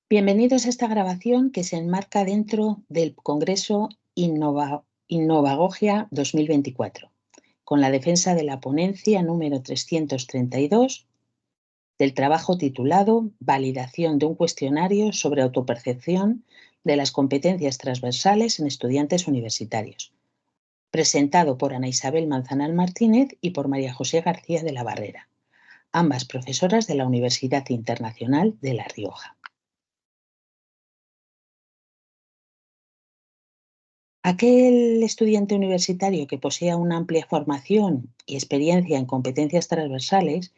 Bienvenidos a esta grabación que se enmarca dentro del Congreso Innovagogia 2024, con la defensa de la ponencia número 332 del trabajo titulado Validación de un cuestionario sobre autopercepción de las competencias transversales en estudiantes universitarios, presentado por Ana Isabel Manzanal Martínez y por María José García de la Barrera, ambas profesoras de la Universidad Internacional de La Rioja. Aquel estudiante universitario que posea una amplia formación y experiencia en competencias transversales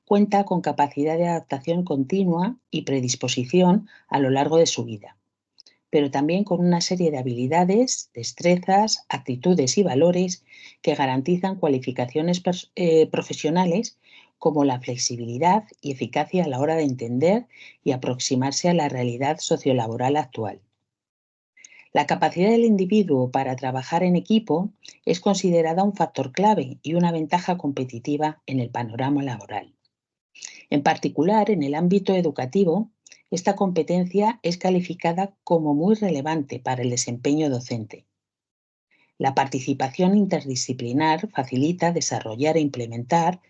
cuenta con capacidad de adaptación continua y predisposición a lo largo de su vida, pero también con una serie de habilidades, destrezas, actitudes y valores que garantizan cualificaciones profesionales como la flexibilidad y eficacia a la hora de entender y aproximarse a la realidad sociolaboral actual. La capacidad del individuo para trabajar en equipo es considerada un factor clave y una ventaja competitiva en el panorama laboral. En particular, en el ámbito educativo, esta competencia es calificada como muy relevante para el desempeño docente. La participación interdisciplinar facilita desarrollar e implementar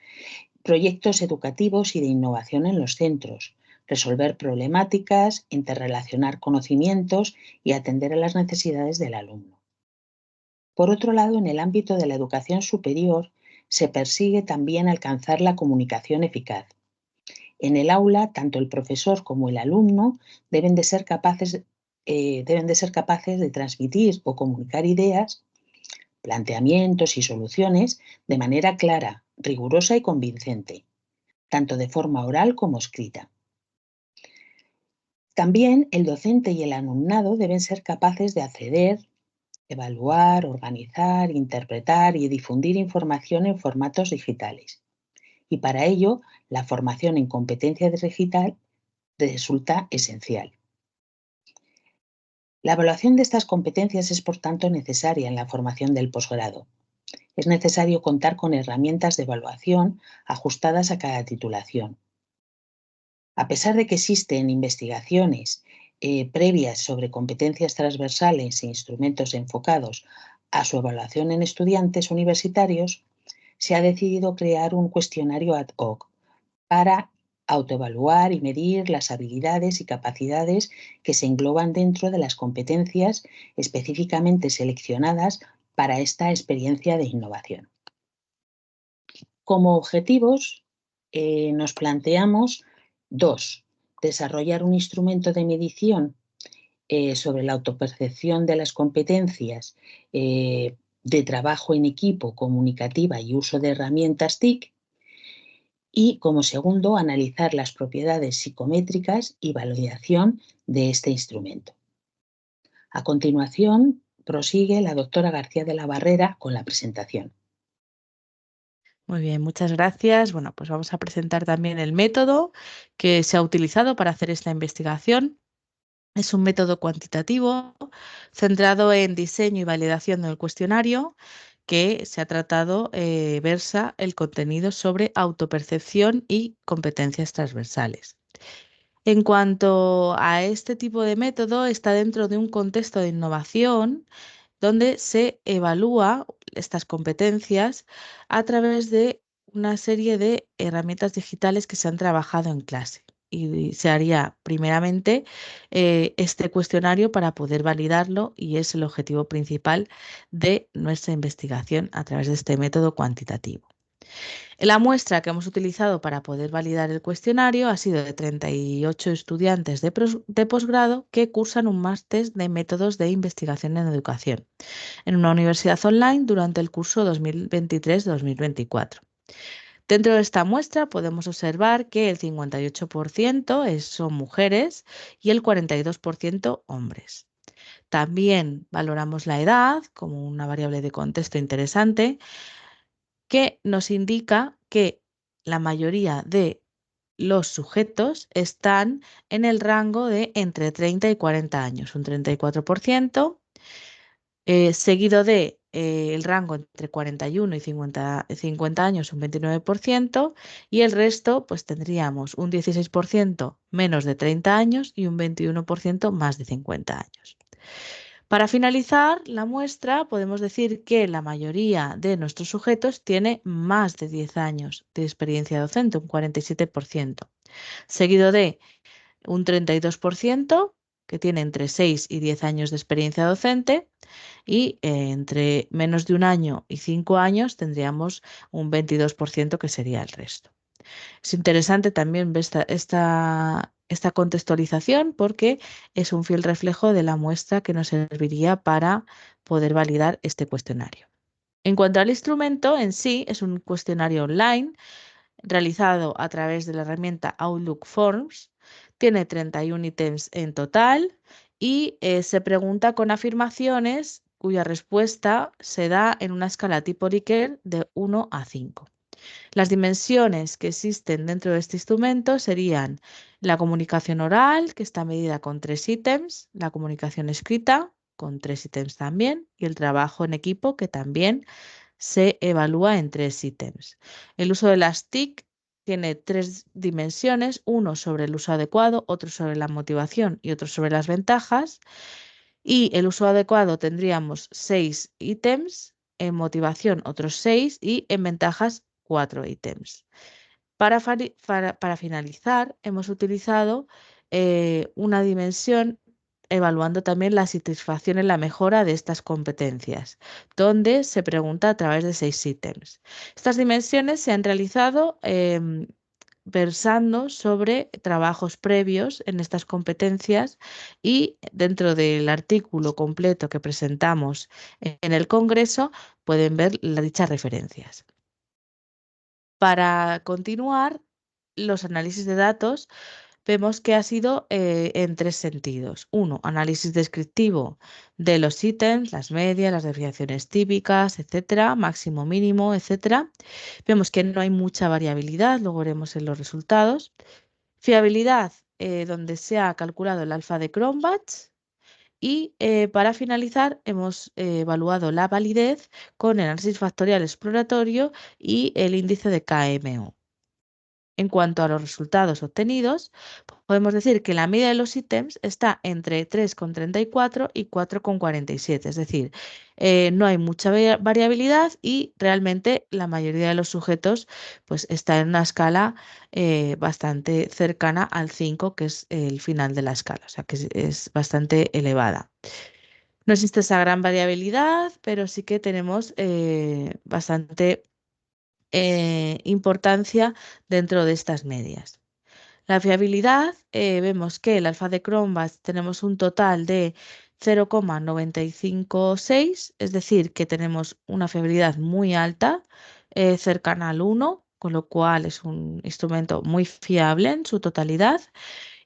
proyectos educativos y de innovación en los centros, resolver problemáticas, interrelacionar conocimientos y atender a las necesidades del alumno. Por otro lado, en el ámbito de la educación superior, se persigue también alcanzar la comunicación eficaz. En el aula, tanto el profesor como el alumno deben de ser capaces de transmitir o comunicar ideas, planteamientos y soluciones de manera clara, rigurosa y convincente, tanto de forma oral como escrita. También el docente y el alumnado deben ser capaces de acceder, evaluar, organizar, interpretar y difundir información en formatos digitales. Y para ello, la formación en competencia digital resulta esencial. La evaluación de estas competencias es, por tanto, necesaria en la formación del posgrado. Es necesario contar con herramientas de evaluación ajustadas a cada titulación. A pesar de que existen investigaciones previas sobre competencias transversales e instrumentos enfocados a su evaluación en estudiantes universitarios, se ha decidido crear un cuestionario ad hoc para autoevaluar y medir las habilidades y capacidades que se engloban dentro de las competencias específicamente seleccionadas para esta experiencia de innovación. Como objetivos, nos planteamos dos: desarrollar un instrumento de medición sobre la autopercepción de las competencias de trabajo en equipo, comunicativa y uso de herramientas TIC. Y, como segundo, analizar las propiedades psicométricas y validación de este instrumento. A continuación, prosigue la doctora García de la Barrera con la presentación. Muy bien, muchas gracias. Bueno, pues vamos a presentar también el método que se ha utilizado para hacer esta investigación. Es un método cuantitativo centrado en diseño y validación del cuestionario que se ha tratado, versa el contenido sobre autopercepción y competencias transversales. En cuanto a este tipo de método, está dentro de un contexto de innovación donde se evalúa estas competencias a través de una serie de herramientas digitales que se han trabajado en clase. Y se haría primeramente este cuestionario para poder validarlo, y es el objetivo principal de nuestra investigación a través de este método cuantitativo. La muestra que hemos utilizado para poder validar el cuestionario ha sido de 38 estudiantes de posgrado que cursan un máster de métodos de investigación en educación en una universidad online durante el curso 2023-2024. Dentro de esta muestra podemos observar que el 58% son mujeres y el 42% hombres. También valoramos la edad como una variable de contexto interesante que nos indica que la mayoría de los sujetos están en el rango de entre 30 y 40 años, un 34%, seguido de el rango entre 41 y 50 años un 29% y el resto pues tendríamos un 16% menos de 30 años y un 21% más de 50 años. Para finalizar la muestra, podemos decir que la mayoría de nuestros sujetos tiene más de 10 años de experiencia docente, un 47%, seguido de un 32% que tiene entre 6 y 10 años de experiencia docente y entre menos de un año y 5 años tendríamos un 22% que sería el resto. Es interesante también ver esta contextualización porque es un fiel reflejo de la muestra que nos serviría para poder validar este cuestionario. En cuanto al instrumento en sí, es un cuestionario online realizado a través de la herramienta Outlook Forms. Tiene 31 ítems en total y se pregunta con afirmaciones cuya respuesta se da en una escala tipo Likert de 1 a 5. Las dimensiones que existen dentro de este instrumento serían la comunicación oral, que está medida con 3 ítems, la comunicación escrita, con 3 ítems también, y el trabajo en equipo, que también se evalúa en 3 ítems. El uso de las TIC tiene 3 dimensiones, uno sobre el uso adecuado, otro sobre la motivación y otro sobre las ventajas. Y el uso adecuado tendríamos 6 ítems, en motivación otros 6 y en ventajas 4 ítems. Para finalizar, hemos utilizado una dimensión evaluando también la satisfacción en la mejora de estas competencias, donde se pregunta a través de 6 ítems. Estas dimensiones se han realizado versando sobre trabajos previos en estas competencias y dentro del artículo completo que presentamos en el Congreso pueden ver dichas referencias. Para continuar, los análisis de datos vemos que ha sido en 3 sentidos. Uno, análisis descriptivo de los ítems, las medias, las desviaciones típicas, etcétera, máximo, mínimo, etcétera. Vemos que no hay mucha variabilidad, luego veremos en los resultados. Fiabilidad, donde se ha calculado el alfa de Cronbach. Y para finalizar, hemos evaluado la validez con el análisis factorial exploratorio y el índice de KMO. En cuanto a los resultados obtenidos, podemos decir que la media de los ítems está entre 3,34 y 4,47, es decir, no hay mucha variabilidad y realmente la mayoría de los sujetos pues, está en una escala bastante cercana al 5, que es el final de la escala, o sea que es bastante elevada. No existe esa gran variabilidad, pero sí que tenemos bastante importancia dentro de estas medias. La fiabilidad, vemos que el alfa de Cronbach tenemos un total de 0,956, es decir, que tenemos una fiabilidad muy alta, cercana al 1, con lo cual es un instrumento muy fiable en su totalidad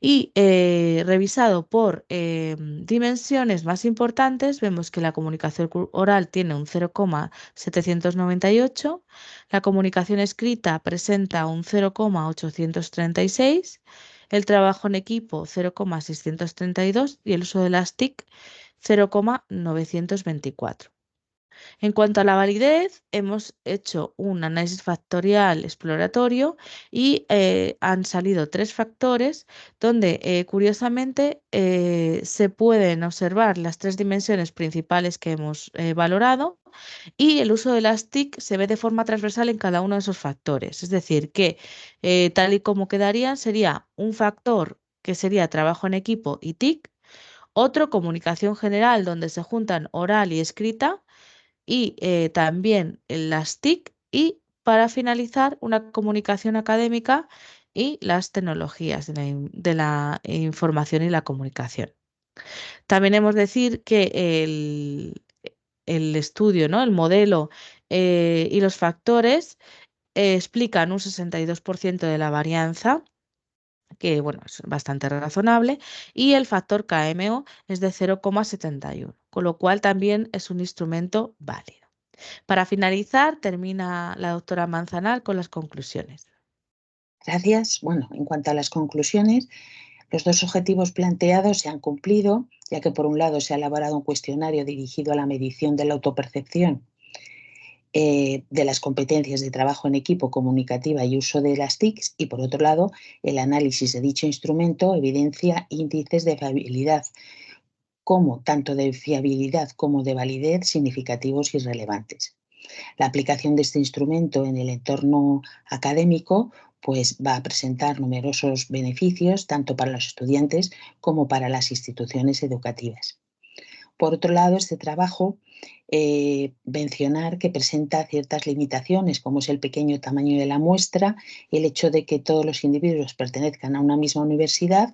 y revisado por dimensiones más importantes, vemos que la comunicación oral tiene un 0,798, la comunicación escrita presenta un 0,836, el trabajo en equipo 0,632 y el uso de las TIC 0,924. En cuanto a la validez, hemos hecho un análisis factorial exploratorio y han salido 3 factores donde curiosamente se pueden observar las 3 dimensiones principales que hemos valorado y el uso de las TIC se ve de forma transversal en cada uno de esos factores. Es decir, que tal y como quedarían sería un factor que sería trabajo en equipo y TIC, otro comunicación general donde se juntan oral y escrita y también las TIC y para finalizar una comunicación académica y las tecnologías de la información y la comunicación. También hemos de decir que el estudio, ¿no? El modelo y los factores explican un 62% de la varianza, que bueno, es bastante razonable, y el factor KMO es de 0,71, con lo cual también es un instrumento válido. Para finalizar, termina la doctora Manzanar con las conclusiones. Gracias. Bueno, en cuanto a las conclusiones, Los dos objetivos planteados se han cumplido, ya que por un lado se ha elaborado un cuestionario dirigido a la medición de la autopercepción de las competencias de trabajo en equipo, comunicativa y uso de las TICs, y por otro lado, el análisis de dicho instrumento evidencia índices de fiabilidad, tanto de fiabilidad como de validez significativos y relevantes. La aplicación de este instrumento en el entorno académico pues, va a presentar numerosos beneficios tanto para los estudiantes como para las instituciones educativas. Por otro lado, este trabajo, mencionar que presenta ciertas limitaciones, como es el pequeño tamaño de la muestra, el hecho de que todos los individuos pertenezcan a una misma universidad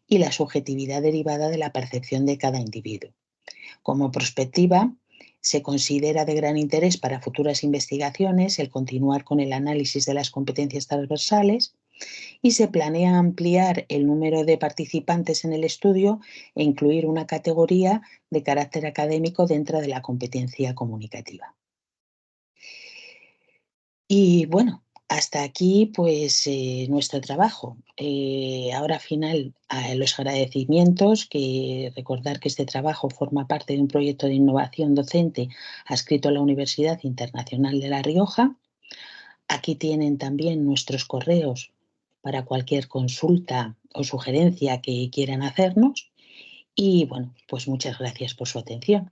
y la subjetividad derivada de la percepción de cada individuo. Como perspectiva, se considera de gran interés para futuras investigaciones el continuar con el análisis de las competencias transversales y se planea ampliar el número de participantes en el estudio e incluir una categoría de carácter académico dentro de la competencia comunicativa. Y bueno, hasta aquí pues nuestro trabajo. Ahora final los agradecimientos, que recordar que este trabajo forma parte de un proyecto de innovación docente adscrito a la Universidad Internacional de La Rioja. Aquí tienen también nuestros correos para cualquier consulta o sugerencia que quieran hacernos. Y bueno, pues muchas gracias por su atención.